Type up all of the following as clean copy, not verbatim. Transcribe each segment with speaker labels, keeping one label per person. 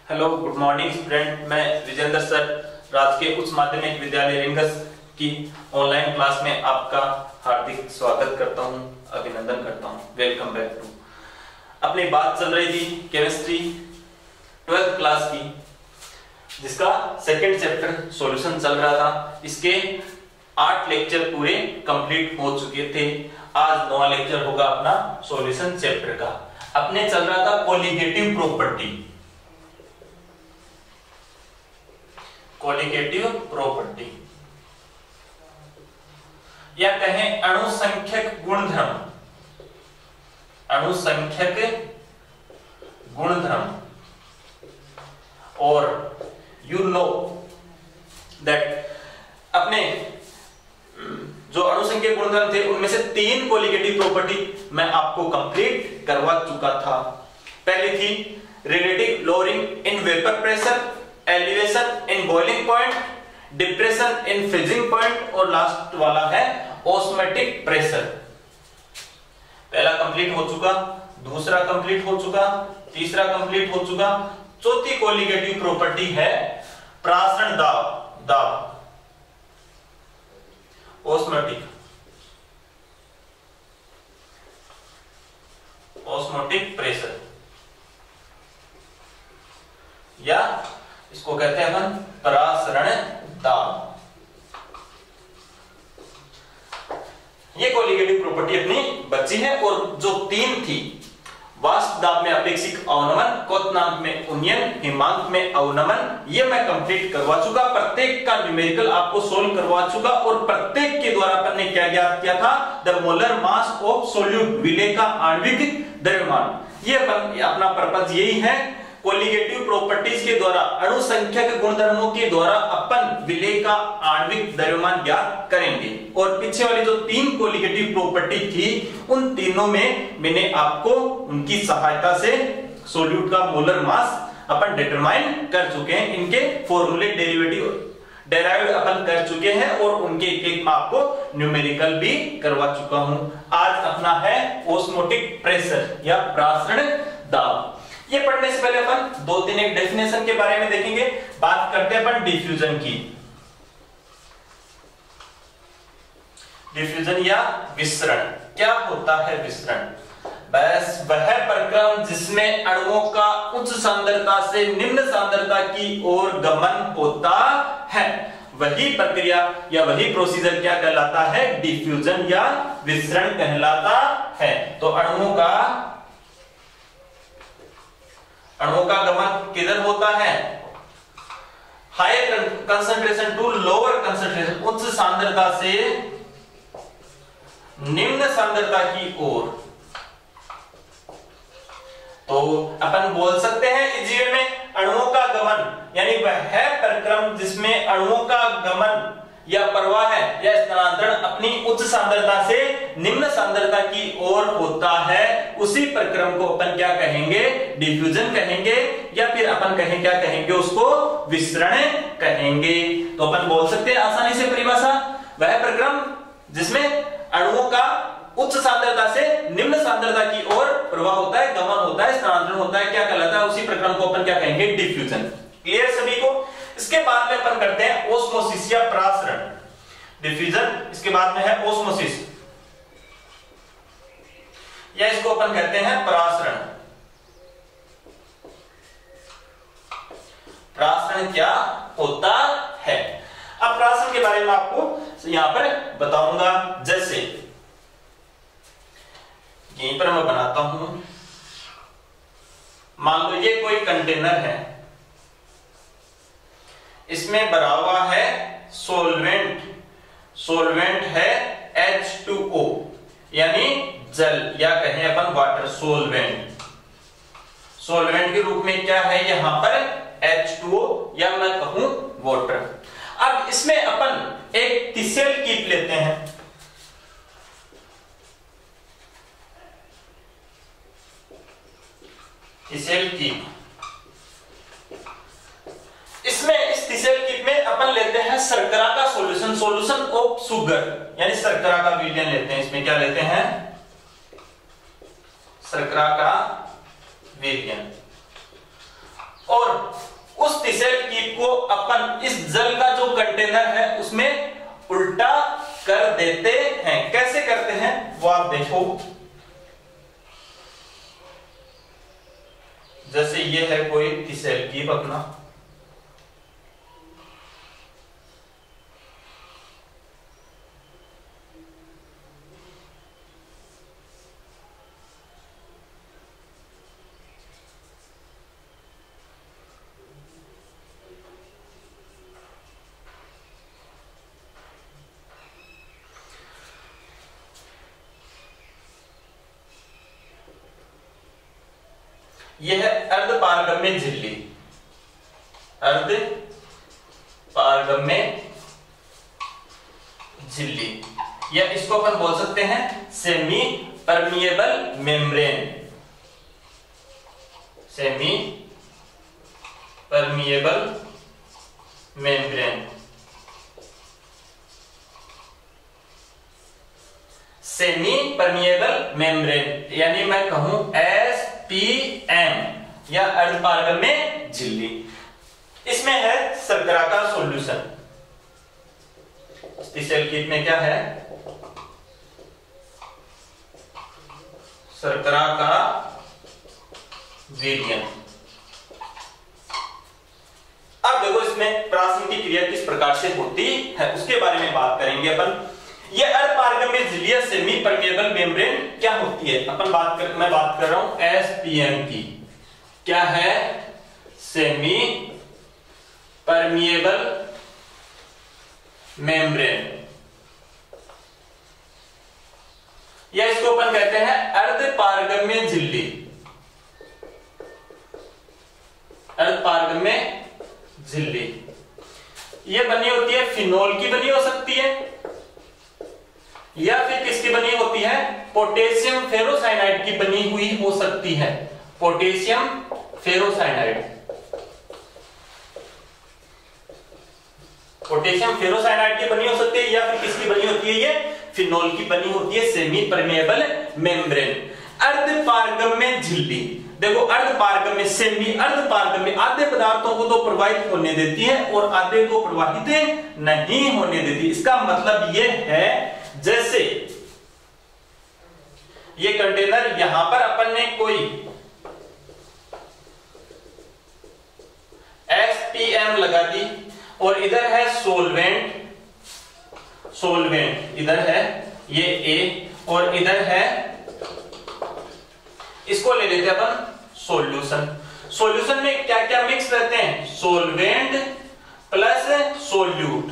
Speaker 1: Hello, good morning student. मैं Vijendra sir राजकीय उच्च माध्यमिक विद्यालय रिंगस की ऑनलाइन क्लास में आपका हार्दिक स्वागत करता हूं, अभिनंदन करता हूं। Welcome back to. अपनी बात चल रही थी केमिस्ट्री 12th क्लास की, जिसका सेकंड चैप्टर सॉल्यूशन चल रहा था। इसके 8 लेक्चर पूरे कंप्लीट हो चुके थे। आज 9वां लेक्चर होगा अपना सॉल्यूशन चैप्टर का। अपने चल रहा था कोलिगेटिव प्रॉपर्टी, कोलिगेटिव प्रॉपर्टी या कहें अणुसंख्यक गुणधर्म, अणुसंख्यक गुणधर्म। और यू नो दैट अपने जो अणुसंख्यक गुणधर्म थे उनमें से 3 कोलिगेटिव प्रॉपर्टी मैं आपको कंप्लीट करवा चुका था। पहली थी relative lowering in vapour pressure, elevation in boiling point, depression in freezing point, और लास्ट वाला है ऑस्मोटिक प्रेशर। पहला कंप्लीट हो चुका, दूसरा कंप्लीट हो चुका, तीसरा कंप्लीट हो चुका। चौथी कोलिगेटिव प्रॉपर्टी है प्रासरण दाब, दाब, ऑस्मोटिक, ऑस्मोटिक प्रेशर, या इसको कहते हैं अपन प्रासरण दाब। ये कोलिगेटिव प्रॉपर्टी अपनी बची है। और जो 3 थी, वाष्प दाब में अपेक्षिक अवनमन, क्वथनांक में उन्नयन, हिमांक में अवनमन, ये मैं कंप्लीट करवा चुका। प्रत्येक का न्यूमेरिकल आपको सोल्व करवा चुका। और प्रत्येक के द्वारा अपन ने क्या ज्ञात किया था? The molar mass of solute, विलेय का आणविक द्रव्यमान। ये अपना पर्पस यही है। कोलिगेटिव प्रॉपर्टीज के द्वारा, अणुसंख्यक गुणधर्मों के द्वारा अपन विलेय का आणविक द्रव्यमान ज्ञात करेंगे। और पीछे वाली जो 3 कोलिगेटिव प्रॉपर्टी थी, उन तीनों में मैंने आपको उनकी सहायता से सोल्यूट का मोलर मास अपन डिटरमाइन कर चुके हैं। इनके फॉर्मूले डेराइव अपन कर चुके हैं और उनके एक आपको न्यूमेरिकल भी करवा चुका हूं। आज अपना है ऑस्मोटिक प्रेशर या प्रासरण दाब। ये पढ़ने से पहले अपन 2-3 एक डेफिनेशन के बारे में देखेंगे। बात करते हैं अपन डिफ्यूजन की। डिफ्यूजन या विसरण। क्या होता है विसरण? बस वह प्रक्रम जिसमें अणुओं का उच्च सांद्रता से निम्न सांद्रता की ओर गमन होता है, वही प्रक्रिया या वही प्रोसीजर क्या कहलाता है? डिफ्यूजन या विसरण कहलाता है। तो अणुओं का गमन किधर होता है? Higher concentration to lower concentration, उच्च सांद्रता से निम्न सांद्रता की ओर। तो अपन बोल सकते हैं इस जीवन में अणुओं का गमन यानी वह प्रक्रम जिसमें अणुओं का गमन या प्रवाह है या स्थानांतरण अपनी उच्च सांद्रता से निम्न सांद्रता की ओर होता है, उसी प्रक्रम को अपन क्या कहेंगे? डिफ्यूजन कहेंगे, या फिर अपन क्या कहेंगे? उसको विसरण कहेंगे। तो अपन बोल सकते हैं आसानी से परिभाषा, वह प्रक्रम जिसमें अणुओं का उच्च सांद्रता से निम्न सांद्रता की ओर प्रवाह होता है, गमन होता है, स्थानांतरण होता है, क्या कहलाता है? उसी प्रक्रम को अपन क्या कहेंगे? डिफ्यूजन। क्लियर सभी को? इसके बाद में अपन करते हैं ओस्मोसिस या प्रासरण। डिफ्यूजन, इसके बाद में है ओस्मोसिस, या इसको अपन कहते हैं प्रासरण। प्रासरण क्या होता है? अब प्रासरण के बारे में आपको यहां पर बताऊंगा। जैसे यहीं पर मैं बनाता हूं, मान लो ये कोई कंटेनर है, इसमें भरा हुआ है सोलवेंट, सोलवेंट है H2O यानी जल, या कहें अपन वाटर। सोलवेंट, सोलवेंट के रूप में क्या है यहां पर? H2O, या मैं कहूं वाटर। अब इसमें अपन एक तिसेल कीप लेते हैं। तिसेल कीप, इसमें इस तिसेल कीप में अपन लेते हैं शर्करा का सॉल्यूशन, सॉल्यूशन ऑफ शुगर यानी शर्करा का विलयन लेते हैं। इसमें क्या लेते हैं? शर्करा का विलयन। और उस तिसैल कीप को अपन इस जल का जो कंटेनर है उसमें उल्टा कर देते हैं। कैसे करते हैं वो आप देखो। जैसे ये है कोई तिसैल कीप अपना, यह है अर्ध पारगम्य झिल्ली, अर्ध पारगम्य झिल्ली, या इसको अपन बोल सकते हैं semi permeable membrane, semi permeable membrane, semi permeable membrane, यानी मैं कहूं SPM या अर्ध पारगम्य झिल्ली। इसमें है शर्करा का सॉल्यूशन। तिसैल कीट में क्या है? शर्करा का वीर्यन। अब देखो इसमें प्राशन की क्रिया किस प्रकार से होती है उसके बारे में बात करेंगे अपन। ये अर्ध पारगम्य झिल्ली सेमी परमिएबल मेम्ब्रेन क्या होती है? मैं बात कर रहा हूं SPM की। क्या है? सेमी परमिएबल मेम्ब्रेन, या इसको अपन कहते हैं अर्ध पारगम्य झिल्ली, अर्ध पारगम्य झिल्ली। ये बनी होती है फिनोल की बनी हो सकती है, या फिर किसकी बनी होती है? पोटेशियम फेरोसाइनाइड की बनी हुई हो सकती है, पोटेशियम फेरोसाइनाइड, पोटेशियम फेरोसाइनाइड की बनी हो सकती है, या फिर किसकी बनी होती है? ये फिनोल की बनी होती है, सेमी परमिएबल मेम्ब्रेन। अर्ध पारगम्य झिल्ली, देखो अर्ध पारगम्य, सेमी अर्ध पारगम्य, आधे पदार्थों को तो प्रवाहित होने देती है और आधे को प्रवाहित नहीं होने देती। इसका मतलब ये है जैसे ये कंटेनर, यहां पर अपन ने कोई SPM लगा दी और इधर है सोलवेंट, सोलवेंट इधर है ये A, और इधर है, इसको ले लेते हैं अपन सॉल्यूशन। सॉल्यूशन में क्या क्या मिक्स रहते हैं? सोलवेंट प्लस सोल्यूट,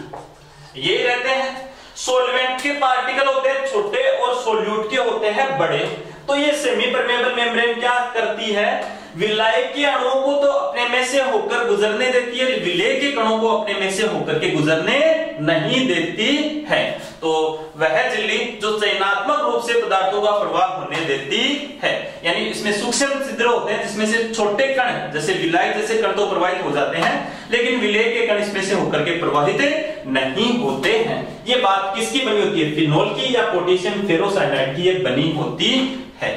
Speaker 1: ये रहते हैं। सोलवेंट के पार्टिकल होते हैं छोटे और सोल्यूट के होते हैं बड़े। तो ये सेमी परमेबल मेम्ब्रेन क्या करती है? विलायक के अणुओं को तो अपने में से होकर गुजरने देती है, विलेय के कणों को अपने में से होकर के गुजरने नहीं देती है। तो वह झिल्ली जो चयनात्मक रूप से पदार्थों का प्रवाह होने देती है, यानी इसमें सूक्ष्म छिद्र होते हैं जिसमें से छोटे कण जैसे विलायक जैसे कण तो प्रवाहित हो जाते हैं, लेकिन विलेय के कण इसमें से होकर के प्रवाहित नहीं होते हैं। ये बात किसकी बनी होती है? फिनोल की या पोटेशियम फेरोसाइनाइड की ये बनी होती है।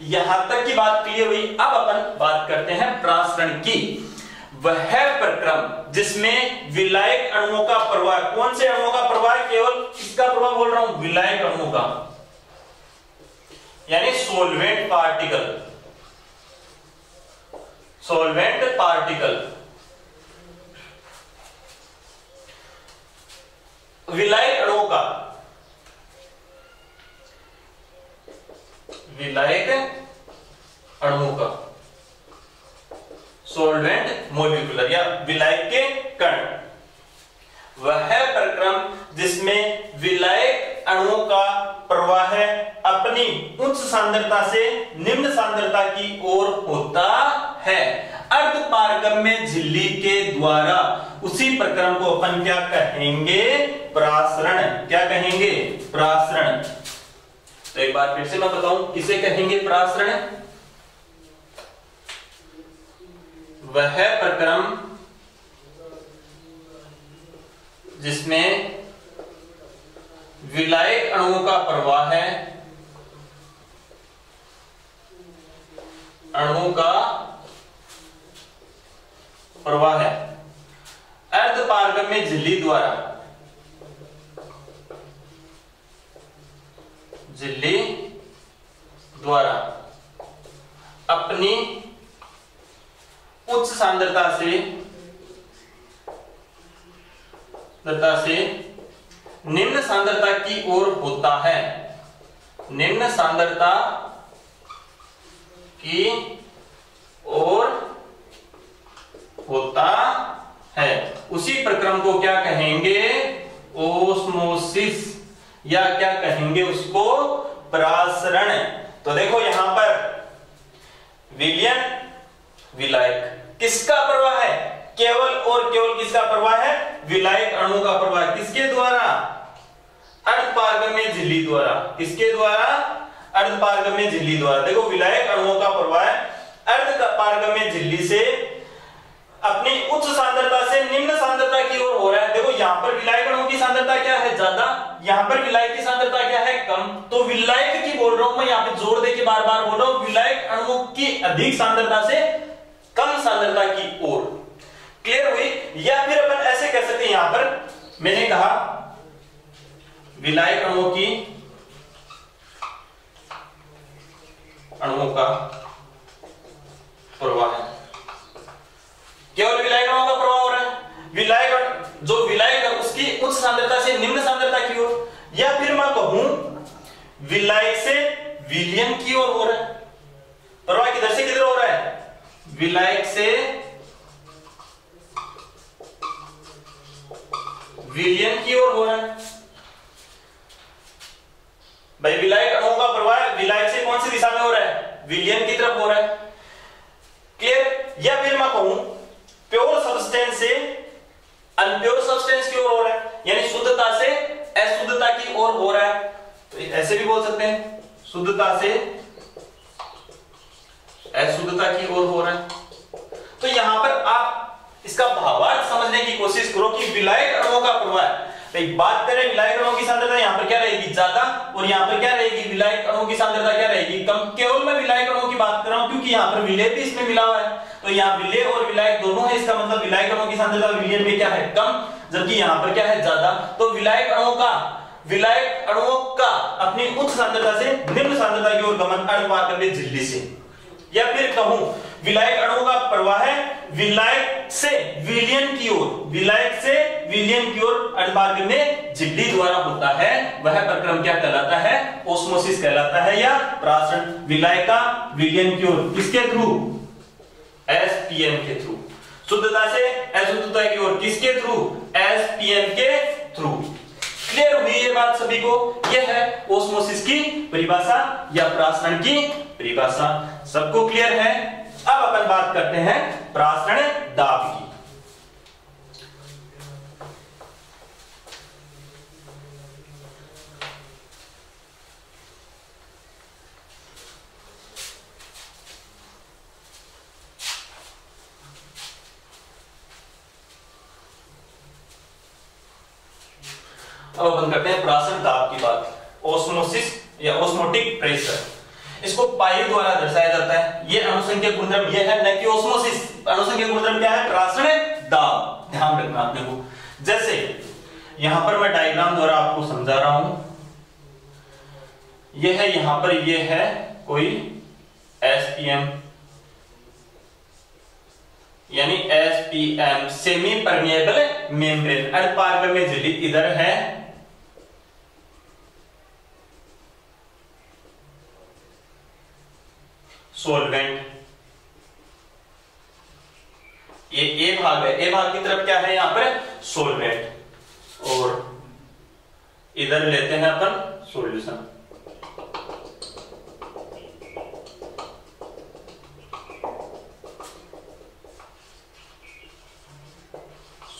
Speaker 1: यहां तक की बात क्लियर हुई। अब अपन बात करते हैं प्रासरण की। वह प्रक्रम जिसमें विलायक अणुओं का प्रवाह, कौन से अणुओं का प्रवाह? केवल किसका प्रवाह बोल रहा हूं? विलायक अणुओं का, यानी सोलवेंट पार्टिकल, सोलवेंट पार्टिकल, विलायक अणुओं का, विलायक अणुओं का, सोलवेंट मॉलिक्यूलर या विलायक के कण। वह प्रक्रम जिसमें विलायक अणुओं का प्रवाह अपनी उच्च सांद्रता से निम्न सांद्रता की ओर होता है अर्ध पारगम्य झिल्ली के द्वारा, उसी प्रक्रम को अपन क्या कहेंगे? प्रासरण। क्या कहेंगे? प्रासरण। तो एक बार फिर से मैं बताऊं किसे कहेंगे प्रासरण? वह प्रक्रम जिसमें विलायक अणुओं का प्रवाह है, अणुओं का प्रवाह है अर्धपारगम्य झिल्ली द्वारा अपनी उच्च सांद्रता से निम्न सांद्रता की ओर होता है, निम्न सांद्रता की ओर होता है। उसी प्रक्रम को क्या कहेंगे? ओस्मोसिस, या क्या कहेंगे उसको? परासरण। तो देखो यहां पर विलयन विलायक किसका प्रवाह है? केवल और केवल किसका प्रवाह है? विलायक अणु का प्रवाह। किसके द्वारा? अर्धपारगम्य झिल्ली द्वारा। किसके द्वारा? अर्धपारगम्य झिल्ली द्वारा। देखो विलायक अणुओं का प्रवाह अर्धपारगम्य झिल्ली से अपनी उच्च सांद्रता से निम्न सांद्रता की ओर हो रहा है। देखो यहां पर विलायक अणुओं की सांद्रता क्या है? ज्यादा। यहां पर विलायक की सांद्रता क्या है? कम। तो विलायक की बोल रहा हूं मैं, यहां पे जोड़ देके बार बार बोल रहा हूं, विलायक अणुओं की अधिक सांद्रता से कम सांद्रता की ओर। क्लियर हुई? या फिर अपन ऐसे कह सकते हैं, यहां पर मैंने कहा विलायक अणुओं का प्रवाह है, केवल विलायक अणुओं का प्रवाह हो रहा है। जो विलायक है उसकी उच्च सांद्रता से निम्न सांद्रता की ओर। या फिर मैं कहूं विलायक से विलयन की ओर हो रहा है। प्रवाह किधर से किधर हो रहा है? विलायक से विलयन की ओर हो रहा है। भाई विलायक अणुओं का प्रवाह विलायक से कौन सी दिशा में हो रहा है? विलयन की तरफ हो रहा है। क्लियर? या फिर मैं कहूं प्योर सब्सटेंस से अनप्योर सब्सटेंस की ओर हो रहा है, यानी शुद्धता से अशुद्धता की ओर हो रहा है। तो ऐसे भी बोल सकते हैं, शुद्धता से अशुद्धता की ओर हो रहा है। तो यहां पर आप इसका भावार्थ समझने की कोशिश करो कि विलायक अणुओं का प्रवाह, बात करें विलायक अणुओं की सांद्रता यहां पर क्या रहेगी? ज्यादा। और यहां पर क्या रहेगी? विलायक अणुओं की सांद्रता क्या रहेगी? कम। केवल मैं विलायक अणुओं की बात कर रहा हूं क्योंकि यहां पर विलय भी इसमें मिला हुआ है। तो यहां विलय और विलायक दोनों है, इसका मतलब विलायक अणुओं की सांद्रता विलयन में क्या है? कम, जबकि यहां पर क्या है? ज्यादा। तो विलायक अणुओं का अपनी उच्च सांद्रता से निम्न सांद्रता की ओर गमन अर्धपारगम्य झिल्ली से। या फिर कहूं विलायक अणुओं का प्रवाह है विलायक से विलयन की ओर, विलायक से विलयन की ओर अर्धपारगम्य झिल्ली द्वारा होता है। वह प्रक्रम क्या कहलाता है? ओस्मोसिस कहलाता है, या परासरण। विलायक का विलयन की ओर किसके थ्रू? एसपीएम के थ्रू। शुद्धता से अशुद्धता की ओर किसके थ्रू? एसपीएम के थ्रू। क्लियर हुई ये बात सभी को? यह है ओस्मोसिस की परिभाषा या परासरण की परिभाषा। सबको क्लियर है? अब अपन बात करते हैं परासरण दाब की। अब अपन करते हैं परासरण दाब की बात। ओस्मोसिस या ओस्मोटिक प्रेशर, इसको पाई द्वारा दर्शाया जाता है। ये अणुसंख्यक गुणधर्म ये है, न कि ओस्मोसिस। अणुसंख्यक गुणधर्म क्या है? परासरण दाब। ध्यान रखना आपने को। जैसे यहां पर मैं डायग्राम द्वारा आपको समझा रहा हूं, ये है यहां पर, ये है कोई एसपीएम, यानी एसपीएम सेमी परमिएबल मेम्ब्रेन, अर्धपारगम्य झिल्ली इधर है, सोलवेंट ये ए भाग है, ए भाग की तरफ क्या है? यहां पर सोलवेंट, और इधर लेते हैं अपन सॉल्यूशन।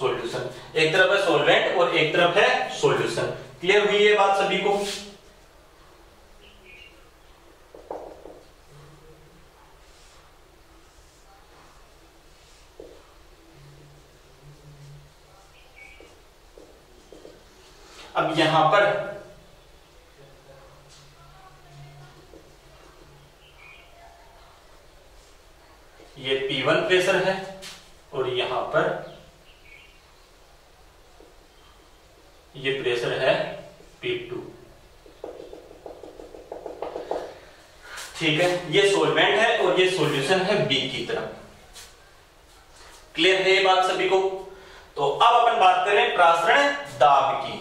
Speaker 1: सॉल्यूशन एक तरफ है सोलवेंट और एक तरफ है सॉल्यूशन। क्लियर हुई ये बात सभी को? अब यहां पर ये P1 प्रेशर है और यहां पर ये प्रेशर है P2। ठीक है, ये सॉल्वेंट है और ये सॉल्यूशन है B की तरफ। क्लियर है ये बात सभी को? तो अब अपन बात करें प्रासरण दाब की।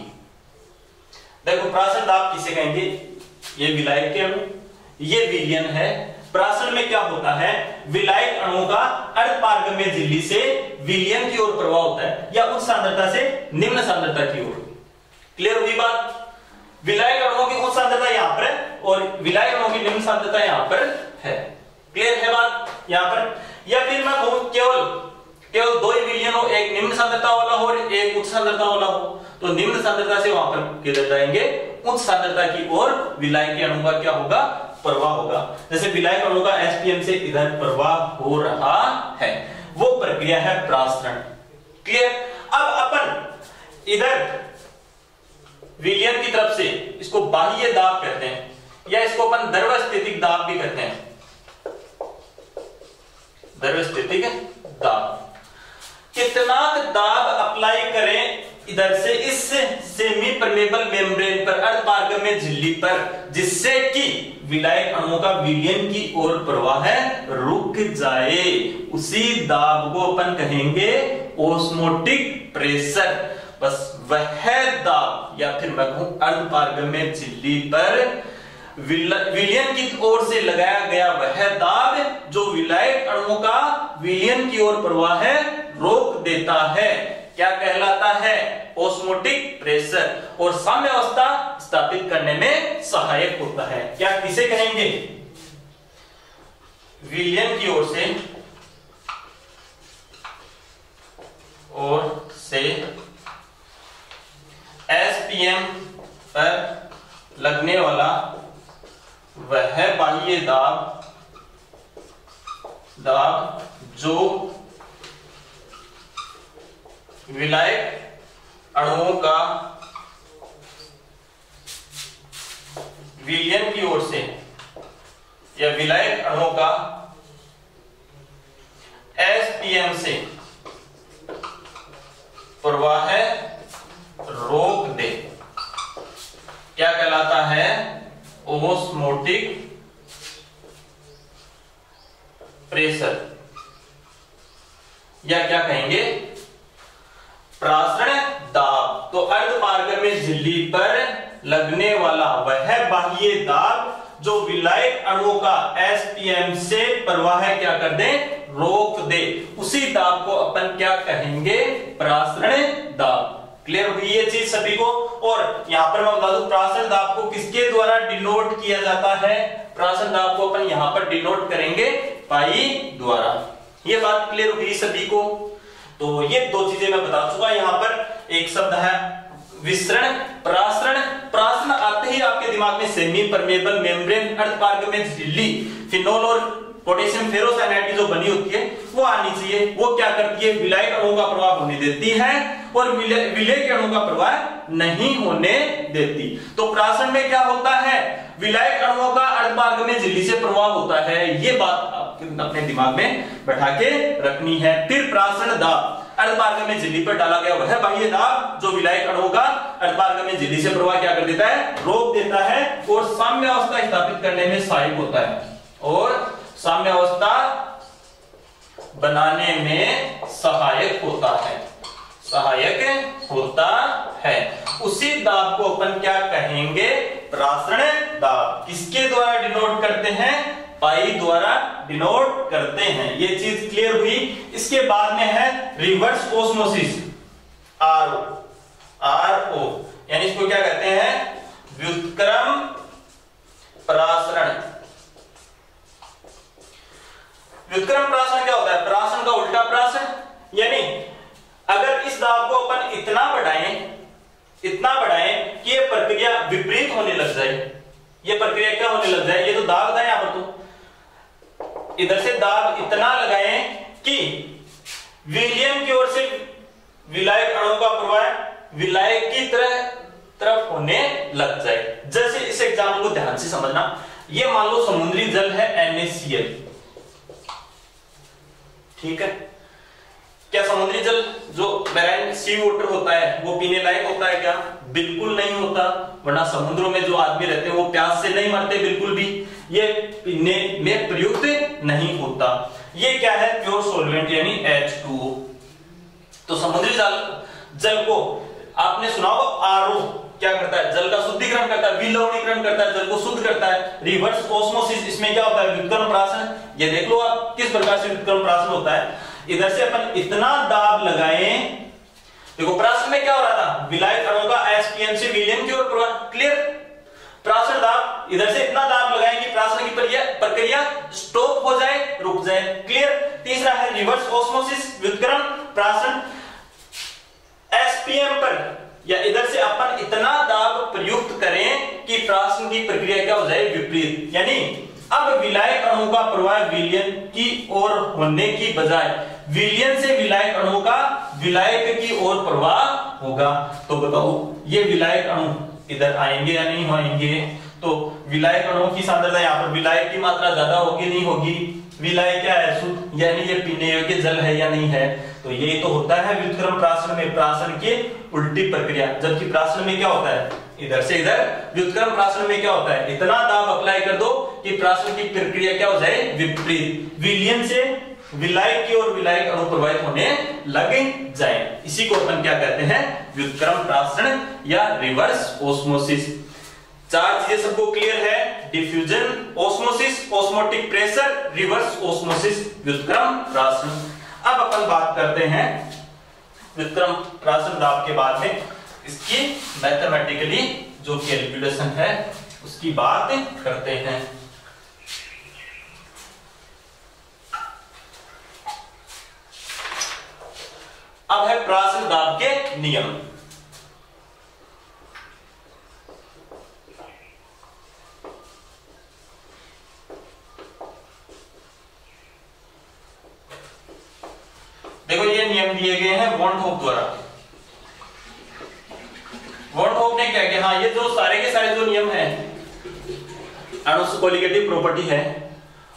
Speaker 1: देखो प्रासरण दाब किसे कहेंगे? ये विलायक के अणु, ये विलयन है। प्रासरण में क्या होता है? विलायक अणुओं का अर्धपारगम्य झिल्ली से विलयन की ओर प्रवाह होता है या उच्च सांद्रता से निम्न सांद्रता की ओर। क्लियर हुई बात? विलायक अणुओं की उच्च सांद्रता यहां पर है और विलायक अणुओं की निम्न सांद्रता यहां पर है। क्लियर है बात यहां पर? या फिर मैं कहूं केवल दो ही विलयन हो, एक निम्न सांद्रता वाला हो और एक उच्च सांद्रता वाला हो, तो निम्न सांद्रता से वहां पर किधर जाएंगे? उच्च सांद्रता की ओर विलायक अणु का क्या होगा? प्रवाह होगा। जैसे विलायक अणु का एसपीएम से इधर प्रवाह हो रहा है, वो प्रक्रिया है प्रासरण। क्लियर? अब अपन इधर विलयन की तरफ से इसको बाह्य दाब कहते हैं या इसको अपन द्रवस्थितिक दाब भी कहते हैं। द्रवस्थितिक दाब। कितना दाब अप्लाई करें इधर से इस सेमी परमेबल मेम्ब्रेन पर, अर्धपारगम्य झिल्ली पर, जिससे कि विलायक अणुओं का विलयन की ओर प्रवाह रुक जाए, उसी दाब को अपन कहेंगे ओस्मोटिक प्रेशर। बस वह दाब, या फिर मैं कहूं अर्धपारगम्य झिल्ली पर विलयन की ओर से लगाया गया वह दाब जो विलायक अणुओं का विलयन की ओर प्रवाह रोक देता है, क्या कहलाता है? Osmotic pressure. और साम्य अवस्था स्थापित करने में सहायक होता है। क्या किसे कहेंगे? विलयन की ओर से एसपीएम पर लगने वाला वह बाह्य दाब जो विलायक अणुओं का विलयन की ओर से या विलायक अणुओं का एसपीएम से प्रवाह रोक दे, क्या कहलाता है? ओस्मोटिक प्रेशर, या क्या कहेंगे? प्रासरण दाब। तो अर्धपारगम्य झिल्ली पर लगने वाला वह बाह्य दाब जो विलायक अणुओं का एसपीएम से प्रवाह क्या कर दे? रोक दे, उसी दाब को अपन क्या कहेंगे? प्रासरण दाब। क्लियर हुई ये चीज सभी को? और यहां पर मैं बता दूं प्रासरण दाब को किसके द्वारा डिनोट किया जाता है? प्रासरण दाब को अपन यहां पर डिनोट करेंगे पाई द्वारा। ये बात क्लियर हुई सभी को? तो ये दो चीजें मैं बता चुका। यहां पर एक शब्द है विसरण, प्रासरण। प्रासरण आते ही आपके दिमाग में सेमी परमेबल मेम्ब्रेन, अर्धपारगम्य झिल्ली, फिनोल और पोटेशियम फेरोसाइनाइड की जो बनी होती है वो आनी चाहिए। वो क्या करती है? विलायक अणुओं का प्रवाह होने देती है और विलेय अणुओं का प्रवाह नहीं होने देती। तो प्रासरण में क्या होता है? विलायक अणुओं का अर्धपारगम्य झिल्ली से प्रवाह होता है। ये बात अपने दिमाग में बैठा के रखनी है। फिर प्रासरण दाब, अर्धपारगम्य झिल्ली पर डाला गया वह बाह्य दाब जो विलायक अणुओं का अर्धपारगम्य झिल्ली से प्रवाह क्या कर देता है? रोक देता है और साम्य अवस्था स्थापित करने में सहायक होता है और साम्य अवस्था बनाने में सहायक होता है। उसी दाब को अपन क्या कहेंगे? प्रासरण दाब। किसके द्वारा डिनोट करते हैं? पाई द्वारा डिनोट करते हैं। ये चीज क्लियर हुई? इसके बाद में है रिवर्स ओस्मोसिस, आरओ, यानी इसको क्या कहते हैं? व्युत्क्रम प्रासरण। व्युत्क्रम प्रासरण क्या होता है? प्रासरण का उल्टा प्रासरण। यानी अगर इस दाब को अपन इतना बढ़ाएं कि ये प्रक्रिया विपरीत होने लग जाए, ये प्रक्रिया क्या होने लग जाए? ये तो दाब था यहां पर, तो इधर से दाब इतना लगाएं कि विलयन की ओर से विलायक अणुओं का प्रवाह विलायक की तरफ होने लग जाए। जैसे इस एग्जाम्पल को ध्यान से समझना। ये मान लो समुद्री जल है NaCl, ठीक है? जल जो मैराइन सी वाटर होता है वो पीने लायक होता है क्या? बिल्कुल नहीं होता, वरना समुद्रों में जो आदमी रहते हैं वो प्यास से नहीं मरते बिल्कुल भी, ये पीने में प्रयुक्त नहीं होता। ये क्या है? प्योर सॉल्वेंट यानी H2O। तो समुद्री जल को आपने सुना होगा आरओ क्या करता है? जल का शुद्धिकरण करता है, विलवणीकरण करता है, जल को शुद्ध करता है। रिवर्स ऑस्मोसिस, इसमें क्या होता है? व्युत्क्रम प्राशन। ये देख लो आप किस प्रकार से व्युत्क्रम प्राशन होता है। इधर से अपन इतना दाब लगाएं, देखो प्राशन में क्या हो रहा था? विलायक अणु का एसपीएम से विलयन की ओर प्रवाह, क्लियर। प्राशन दाब, इधर से इतना दाब लगाएं कि प्राशन की प्रक्रिया स्टॉप हो जाए, रुक जाए, क्लियर। तीसरा है रिवर्स ऑस्मोसिस, व्युत्क्रम प्राशन एसपीएम पर, या इधर से अपन इतना दाब प्रयुक्त करें कि प्राशन की प्रक्रिया क्या हो जाए? विपरीत। यानी अब विलायक अणु का प्रवाह विलयन की ओर होने की बजाय विलयन से विलायक अणु का विलायक की ओर प्रवाह होगा। तो बताओ ये विलायक अणु इधर आएंगे या नहीं आएंगे? तो विलायक अणुओं की सांद्रता, यहाँ पर विलायक की मात्रा ज्यादा होगी नहीं होगी? विलायक क्या है? शुद्ध, यानी ये पीने योग्य जल है या नहीं है? तो ये तो होता है व्युत्क्रम प्राशन में, प्राशन की उल्टी प्रक्रिया। जबकि प्राशन में क्या होता है? इधर से इधर। व्युत्क्रम प्राशन में क्या होता है? इतना दाब अप्लाई कर दो कि प्राशन की प्रक्रिया क्या हो जाए? विपरीत, विलयन से विलायक की ओर विलायक अणु प्रवाहित होने लग जाए। इसी को अपन क्या कहते हैं? व्युत्क्रम प्राशन या रिवर्स ऑस्मोसिस। चार चीजें सबको क्लियर है? Diffusion, osmosis, osmotic pressure, reverse osmosis, व्युत्क्रम प्राशन। अब अपन बात करते हैं व्युत्क्रम प्राशन दाब के बाद में इसकी मैथमेटिकली जो कैलकुलेशन है उसकी बात करते हैं। अब है प्राशन दाब के नियम। देखो ये नियम दिए गए हैं वॉन होप द्वारा। वॉन होप ने क्या किया? हाँ, ये जो सारे के सारे जो नियम हैं अणु कोलिगेटिव प्रॉपर्टी है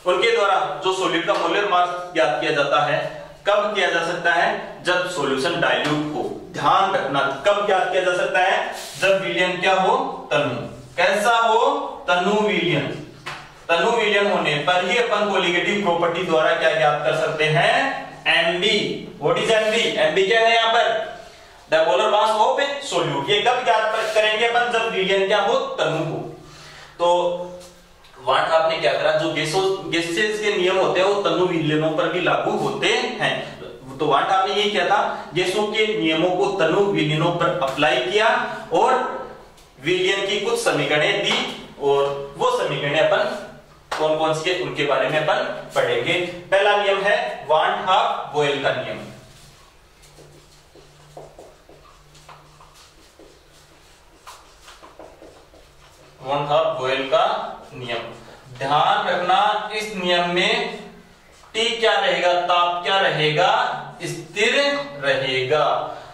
Speaker 1: उनके द्वारा जो सॉलिड का मोलर मास ज्ञात किया जाता है, कब किया जा सकता है? जब सॉल्यूशन डाइल्यूट हो। ध्यान रखना, कब ज्ञात किया जा सकता है? जब विलयन क्या हो? तनु। कैसा हो? तनु विलयन। तनु विलयन होने पर ही अपन कोलिगेटिव प्रॉपर्टी द्वारा क्या ज्ञात कर सकते हैं? MB। What is MB? MB क्या है यहाँ पर? The molar mass of solute. ये कब ज्ञात करेंगे अपन? जब विलयन क्या हो? तनु हो। तो वाट आपने क्या करा? जो गैसेस के नियम होते हैं वो तनु विलयनों पर भी लागू होते हैं। तो वाट आपने ये किया था, गैसों के नियमों को तनु विलयनों पर अप्लाई किया और विलयन की कुछ समीकरणें दी, और वो समीकरणें अपन कौन कौन सी है उनके बारे में अपन पढ़ेंगे। पहला नियम है वान हाफ बॉयल का नियम। वान हाफ बॉयल का नियम, ध्यान रखना इस नियम में T क्या रहेगा? ताप क्या रहेगा? स्थिर रहेगा।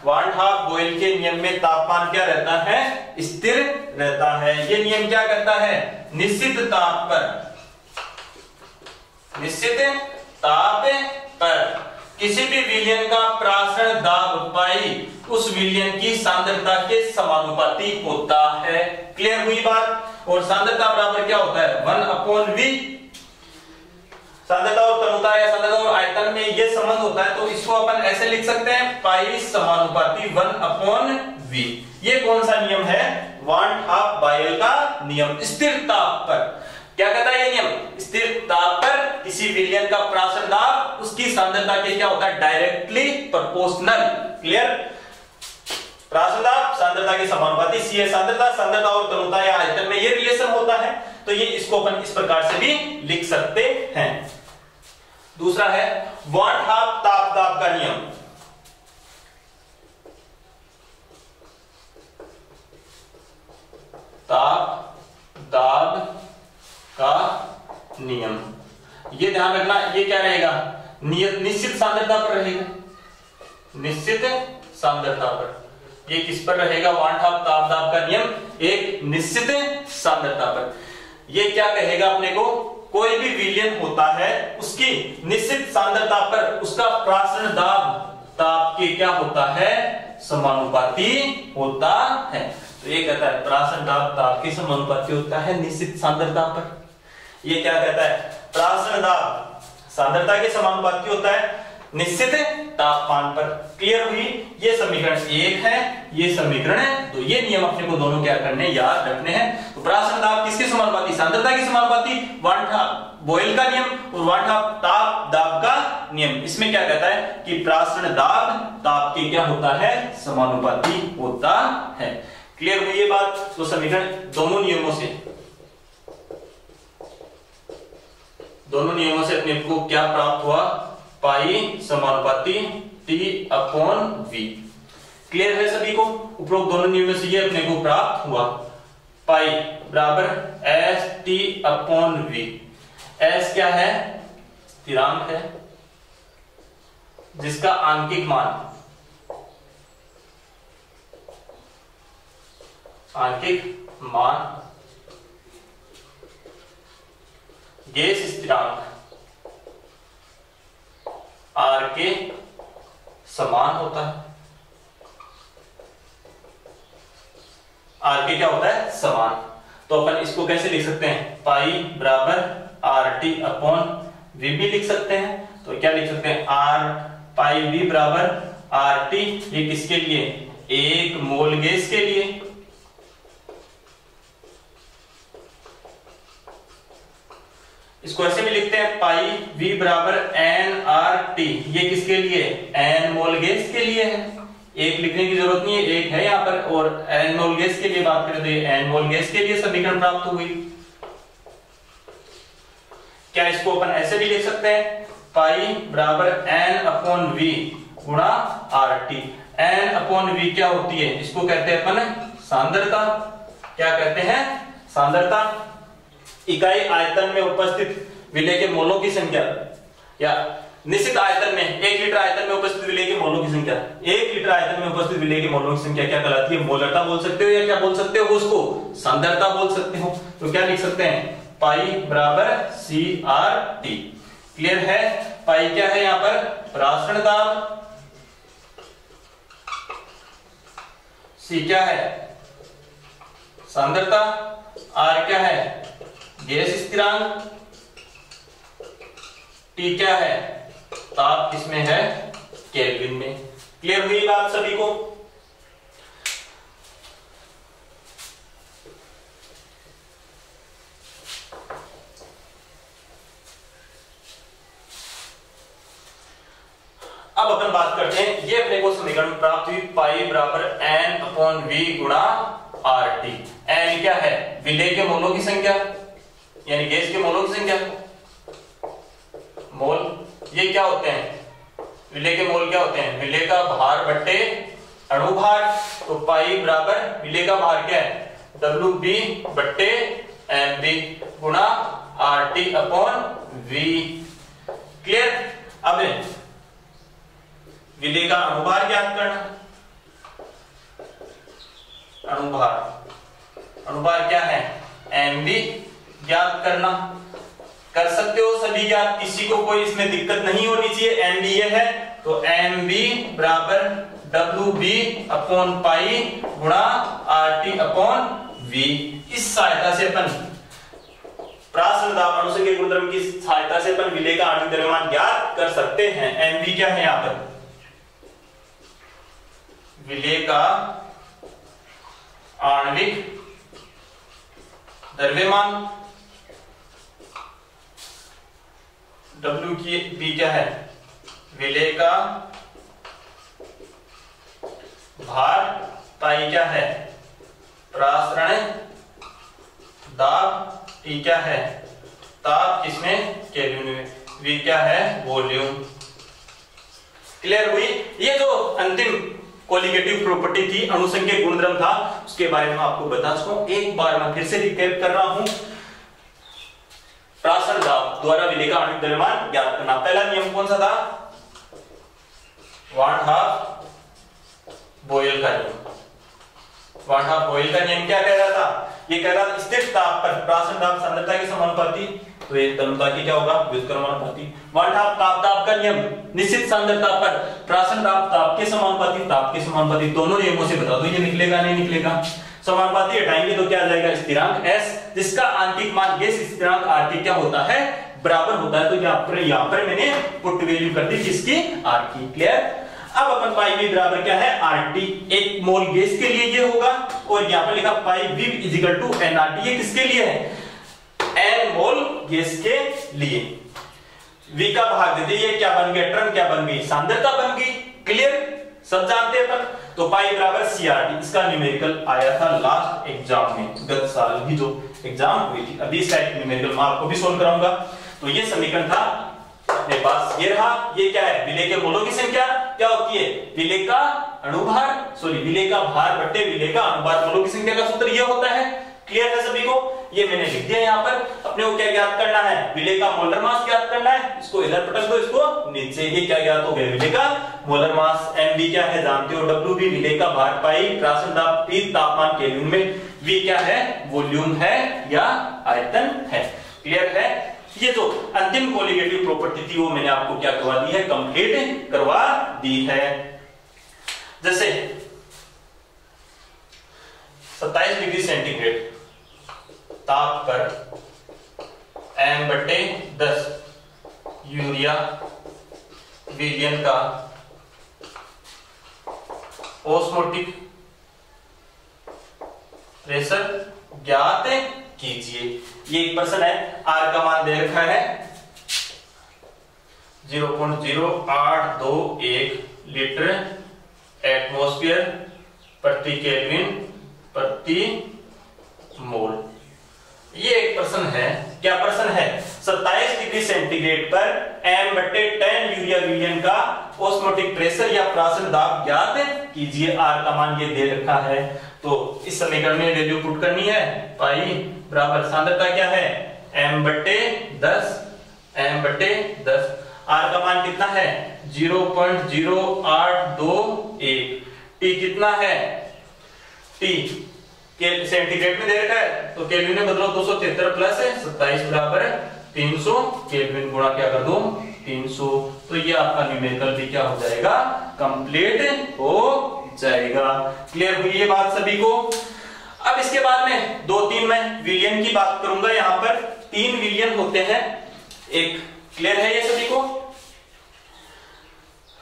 Speaker 1: वान हाफ बॉयल के नियम में तापमान क्या रहता है? स्थिर रहता है। ये नियम क्या करता है? निश्चित ताप पर किसी भी विलयन का प्राशन दाब पाई उस विलयन की सांद्रता के समानुपाती होता है। क्लियर हुई बात? और सांद्रता बराबर क्या होता है? 1/V। सांद्रता और तनुता या सांद्रता और आयतन में ये संबंध होता है, तो इसको अपन ऐसे लिख सकते हैं पाई समानुपाती 1/V। ये कौन सा नियम है? वान हाफ बॉयल का नियम। स्थिर ताप पर क्या कहता है ये नियम? स्थिर ताप पर किसी विलयन का प्राशन दाब उसकी सांद्रता के क्या होता है? Directly proportional. क्लियर? प्राशन दाब सांद्रता के समानुपाती। सी है सांद्रता, सांद्रता और तनुता या आयतन में ये रिलेशन होता है, तो ये इसको अपन इस प्रकार से भी लिख सकते हैं। दूसरा है वान हाफ ताप दाब का नियम। ताप दाब का नियम, ये ध्यान रखना, ये क्या रहेगा? निश्चित सांद्रता पर रहेगा। निश्चित सांद्रता पर, ये किस पर रहेगा? वान हाफ ताप दाब का नियम एक निश्चित सांद्रता पर। ये क्या कहेगा अपने को? कोई भी विलयन होता है उसकी निश्चित सांद्रता पर उसका प्राशन दाब ताप के क्या होता है, समानुपाती होता है। तो ये कहता है प्राशन दाब ताप के समानुपाती होता है निश्चित सांद्रता पर। ये क्या कहता है, प्राशन दाब सांद्रता के समानुपाती होता है निश्चित तापमान पर। क्लियर हुई, ये समीकरण 1 है, ये समीकरण है। तो ये नियम अपने को दोनों क्या करने, याद रखने हैं। तो प्राशन दाब किसके समानुपाती, सांद्रता के समानुपाती, वन हाफ बॉयल का नियम और वन हाफ ताप दाब का नियम। इसमें क्या कहता है कि प्राशन दाब ताप के क्या होता है, समानुपाती होता है। क्लियर हुई ये बात। तो समीकरण दोनों नियमों से अपने को क्या प्राप्त हुआ, पाई समानुपाती T अपॉन V। क्लियर है सभी को। उपरोक्त दोनों नियमों से ये अपने को प्राप्त हुआ, पाई बराबर S T upon V। S क्या है, स्थिरांक है जिसका आंकिक मान गैस स्थिरांक R के समान होता है। R के क्या होता है, समान। तो अपन इसको कैसे लिख सकते हैं, पाई बराबर RT अपॉन V भी लिख सकते हैं। तो क्या लिख सकते हैं, R पाई V बराबर RT। ये किसके लिए, 1 मोल गैस के लिए। इसको ऐसे भी लिखते हैं, पाई V बराबर nRT। ये किसके लिए, n मोल गैस के लिए है। एक लिखने की जरूरत नहीं है, एक है यहाँ पर। और n मोल गैस के लिए बात करें तो ये n मोल गैस के लिए समीकरण प्राप्त हो गई। क्या इसको अपन ऐसे भी लिख सकते हैं, पाई बराबर n अपॉन V गुणा RT। n अपॉन V क्या होती है, इसको कहते हैं अपन सांद्रता। क्या कहते हैं, सांद्रता। इकाई आयतन में उपस्थित विलेय के मोलों की संख्या, या निश्चित आयतन में 1 लीटर आयतन में उपस्थित विलेय के मोलों की संख्या, 1 लीटर आयतन में उपस्थित विलेय के मोलों की संख्या क्या कहलाती है, मोलरता बोल सकते हो, या क्या बोल सकते हो उसको, सांद्रता बोल सकते हो। तो क्या लिख सकते हैं, पाई बराबर CRT। क्लियर है। पाई क्या है यहाँ पर, प्राशन दाब, C क्या है, सांद्रता, R क्या है, गैस स्थिरांक, T क्या है, ताप किसमें है, केल्विन में। क्लियर हुई बात सभी को। अब अपन बात करते हैं, ये अपने को समीकरण प्राप्त हुई, पाई बराबर n अपॉन V गुणा RT। n क्या है, विलेय के मोलों की संख्या, यानी गैस के मोलों की संख्या, मोल। ये क्या होते हैं, विलेय के मोल क्या होते हैं, विलेय का भार बट्टे अणु भार। तो पाई बराबर विलेय का भार क्या है, WB बट्टे MB गुणा RT अपॉन V। क्लियर। अब विलेय का अणुभार ज्ञात करना। अणुभार क्या है, MB ज्ञात करना। कर सकते हो सभी ज्ञात, किसी को कोई इसमें दिक्कत नहीं होनी चाहिए। MB ये है तो MB बराबर WB अपॉन पाई गुणा RT अपॉन V। इस सहायता से अपन प्राशन दाब अणुसंख्यक गुणधर्म की सहायता से अपन विलेय का आणविक द्रव्यमान ज्ञात कर सकते हैं। MB क्या है यहाँ पर, विलेय का आणविक द्रव्यमान, W की B क्या है, विलेय का भार, पाई क्या है, प्रासरण दाब, T क्या है, ताप किसमें, केल्विन में, V क्या है, वॉल्यूम। क्लियर हुई। ये जो अंतिम कोलिगेटिव प्रॉपर्टी थी, अणुसंख्यक गुणधर्म था, उसके बारे में आपको बता चुका हूं। एक बार मैं फिर से रिकैप कर रहा हूं। प्राशन दाब द्वारा विलेय का आणविक द्रव्यमान ज्ञात करना। पहला नियम कौन सा था, 1/2 बॉयल का नियम। 1/2 बॉयल का नियम क्या कह रहा था, ये कह रहा था स्थिर ताप पर प्राशन दाब सांद्रता के समानुपाती तो ये तन्यता की क्या होगा, व्युत्क्रमानुपाती। 1/2 ताप का नियम, निश्चित सांद्रता पर प्राशन ताप के समानुपाती, दोनों नियमों से बता दो ये निकलेगा नहीं निकलेगा। समानुपाती हटाएंगे तो क्या आ जाएगा, स्थिरांक s, जिसका आंतरिक मान गेस स्थिरांक r क्या होता है, बराबर होता है। तो यहाँ पर मैंने पुट वैल्यू कर दी किसकी, r की। क्लियर। अब अपन पाई वी बराबर क्या है, RT, एक मोल गैस के लिए ये होगा, और यहाँ पर लिखा पाई वी इक्वल टू nRT, ये किसके लिए है, n मोल गैस के लिए। v का भाग देते, ये क्या बन गया, टर्म क्या बन गई, सांद्रता बन गई। क्लियर, सब जानते हैं अपन। तो पाई बराबर CRT, इसका न्यूमेरिकल आया था लास्ट एग्जाम में, गत साल ही जो एग्जाम हुई थी। अभी इसका एक न्यूमेरिकल मैं आपको भी सोल्व कराऊंगा। तो ये समीकरण था मेरे पास, ये रहा। ये क्या है, विलेय के मोलों की संख्या क्या होती है, विलेय का अणुभार, विलेय का भार बट्टे विलेय का अनुभार, मोलों की संख्या का सूत्र ये होता है। क्लियर है सभी को, ये मैंने लिख दिया यहाँ पर। अपने को क्या ज्ञात करना है, विलेय का मोलर मास ज्ञात करना है। इसको इधर पटक दो, इसको नीचे, ये क्या ज्ञात हो गया, विलेय का मोलर मास। mv क्या है जानते हो, w भी विलेय का भार पाई, प्राशन दाब T, तापमान केल्विन में, v क्या है, वॉल्यूम है या आयतन है। क्लियर है। ये जो अंतिम कोलिगेटिव प्रॉपर्टी थी वो मैंने आपको क्या करवा दी है, कंप्लीट करवा दी है। जैसे 27 डिग्री सेंटीग्रेड ताप पर m/10 यूरिया विलयन का ऑस्मोटिक प्रेशर ज्ञात कीजिए। ये एक प्रश्न है, R का मान दे रखा है 0.0821 लीटर एटमॉस्फेयर प्रति केल्विन प्रति मोल। ये एक प्रश्न है, क्या प्रश्न है, 27 डिग्री सेंटीग्रेड पर m/10 यूरिया विलयन का ऑस्मोटिक प्रेशर या प्राशन दाब ज्ञात कीजिए। R का मान ये दे रखा है। तो इस समीकरण में वैल्यू पुट करनी है, पाई बराबर सांद्रता क्या है, m/10, R का मान कितना है 0.0821, T कितना है, T सेंटीग्रेड में दे रखा है तो केल्विन में बदलो, 273 प्लस है 27 बराबर 300, केल्विन गुणा क्या कर दो 300। तो ये आपका न्यूमेरिकल भी क्या हो जाएगा, कंप्लीट हो जाएगा। क्लियर हुई ये बात सभी को। अब इसके बाद में 2-3 मैं विलयन की बात करूंगा। यहाँ पर 3 विलयन होते हैं एक। क्लियर है ये सभी को।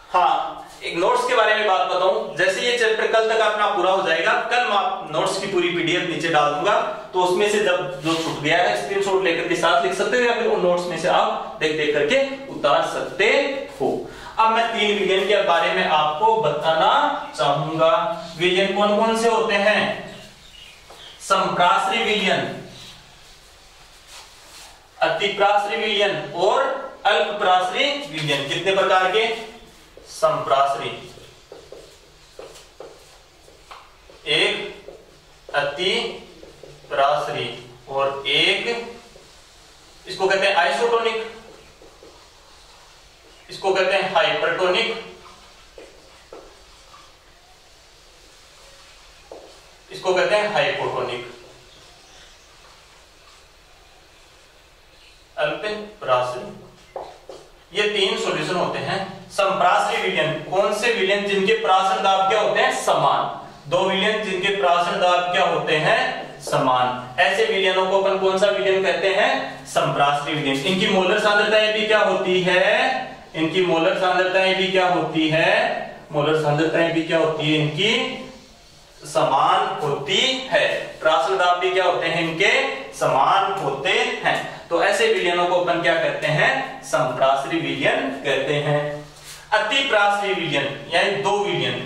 Speaker 1: हाँ, एक नोट्स के बारे में बात बताऊं। जैसे ये चैप्टर कल तक अपना पूरा हो जाएगा, कल मैं नोट्स की पूरी पीडीएफ नीचे डाल दूंगा, तो उसमें से जब जो छूट गया है स्क्रीनशॉट लेकर के साथ लिख सकते हो, या फिर उन नोट्स में से आप देख देख करके उतार सकते हो। अब मैं 3 विलयन के बारे में आपको बताना चाहूंगा। विलयन कौन कौन से होते हैं, समप्राश्रयी विलयन, अतिप्राश्रयी विलयन और अल्पप्राश्रयी विलयन। कितने प्रकार के, समप्राश्रयी, एक अतिप्राश्रयी और एक इसको कहते हैं आइसोटोनिक, इसको कहते हैं हाइपरटोनिक, इसको कहते हैं हाइपोटोनिक। अल्पप्राश्रयी, ये 3 सॉल्यूशन होते हैं। समप्राश्रयी विलयन, कौन से विलयन जिनके प्राशन दाब क्या होते हैं, समान। 2 विलयन जिनके प्राशन दाब क्या होते हैं, समान। ऐसे विलयनों को अपन कौन सा विलयन कहते हैं, समप्राश्रयी विलयन। इनकी मोलर सांद्रताएं भी क्या होती है, इनकी मोलर सांद्रताएं भी क्या होती है, मोलर सांद्रताएं भी क्या होती है, इनकी समान होती है। प्राशन दाब भी क्या होते हैं, इनके समान होते हैं। तो ऐसे विलयनों को अपन क्या कहते हैं, समप्राश्रयी विलयन कहते हैं। अतिप्राश्रयी विलयन यानी 2 विलयन,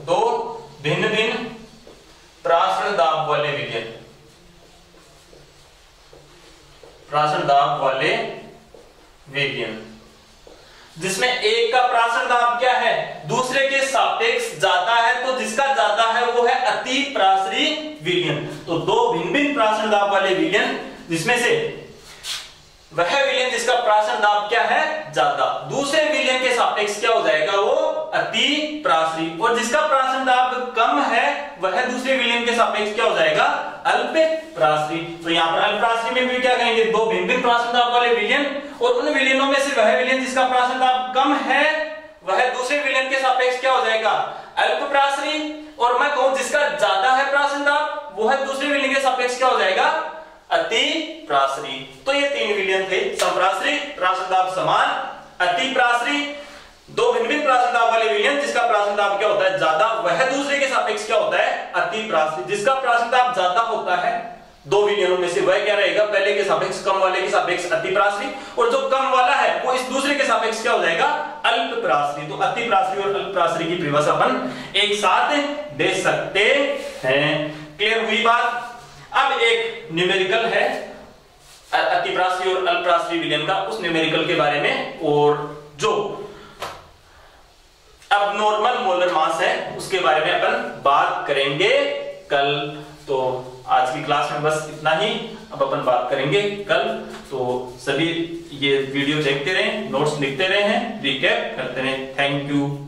Speaker 1: 2 भिन्न भिन्न प्राशन दाब वाले विलयन, प्राशन दाब वाले विलयन, जिसमें एक का प्राशन दाब क्या है, दूसरे के सापेक्ष ज्यादा है, तो जिसका ज्यादा है वो है अतिप्राश्रयी विलयन। तो 2 भिन्न भिन्न प्राशन दाब वाले विलयन, जिसमें से वह विलयन जिसका प्राशन दाब क्या है, ज्यादा, दूसरे विलयन के सापेक्ष क्या हो जाएगा, वो अतिप्राश्रयी। और जिसका प्राशन दाब कम है वह दूसरे विलयन के सापेक्ष क्या हो जाएगा, अल्पप्राश्री। तो यहाँ पर अल्पप्राश्री में भी क्या कहेंगे, दो भिन्न भिन्न प्राशन दाब वाले विलयन, और उन विलयनों में से वह विलयन जिसका प्राशन दाब कम है वह दूसरे विलयन के सापेक्ष क्या हो जाएगा, अल्पप्राश्री, और मैं कहूं जिसका ज्यादा है प्राशन दाब वो है दूसरे विलयन के सापेक्ष क्या हो जाएगा, अतिप्राश्री। तो ये तीन विलयन थे, संप्राश्री, प्राशन दाब समान, अतिप्राश्री, दो भिन्न भिन्न प्राशन दाब वाले विलयन जिसका प्राशन दाब क्या होता है ज्यादा, वह दूसरे के सापेक्ष क्या होता है, अतिप्राश्री। जिसका प्राशन दाब ज्यादा होता है दो विलयनों में से वह क्या रहेगा, पहले के सापेक्ष कम वाले के सापेक्ष अतिप्राश्री, और जो कम वाला है वो इस दूसरे के सापेक्ष क्या हो जाएगा, अल्पप्राश्री। तो अतिप्राश्री और अल्पप्राश्री की परिभाषा अपन एक साथ दे सकते हैं। क्लियर हुई बात। अब एक न्यूमेरिकल है अतिप्राश्री और अल्पप्राश्री विलयन का, उस न्यूमेरिकल के बारे में, और जो अब नॉर्मल मोलर मास है उसके बारे में अपन बात करेंगे कल। तो आज की क्लास में बस इतना ही, अब अपन बात करेंगे कल। तो सभी ये वीडियो देखते रहें, नोट्स लिखते रहें, रिकैप करते रहें। Thank you.